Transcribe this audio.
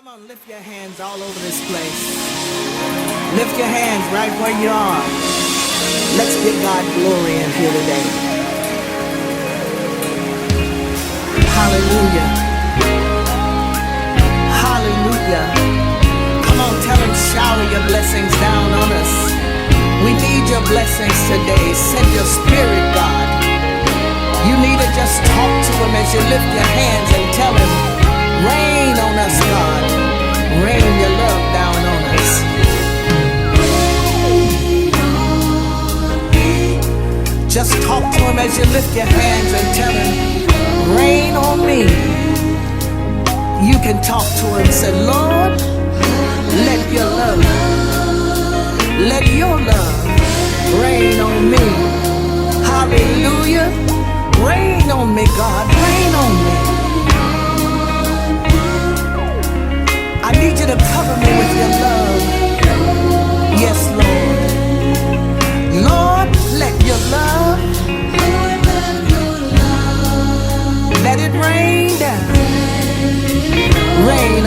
on, lift your hands all over this place. Lift your hands right where you are. Let's give God glory in here today. Hallelujah. Hallelujah. Come on, tell him, shower your blessings down on us. We need your blessings today. Send your spirit, God. You need to just talk to him as you lift your hands and tell him, rain on us, God. Rain your love down on us. Just talk to him as you lift your hands and tell him, rain on me. You can talk to him and say, Lord, let your love rain on me. Hallelujah. Rain on me, God. Rain on me. I need you to cover me with your love. Yes, Lord. Lord, let your love, let it rain down. Rain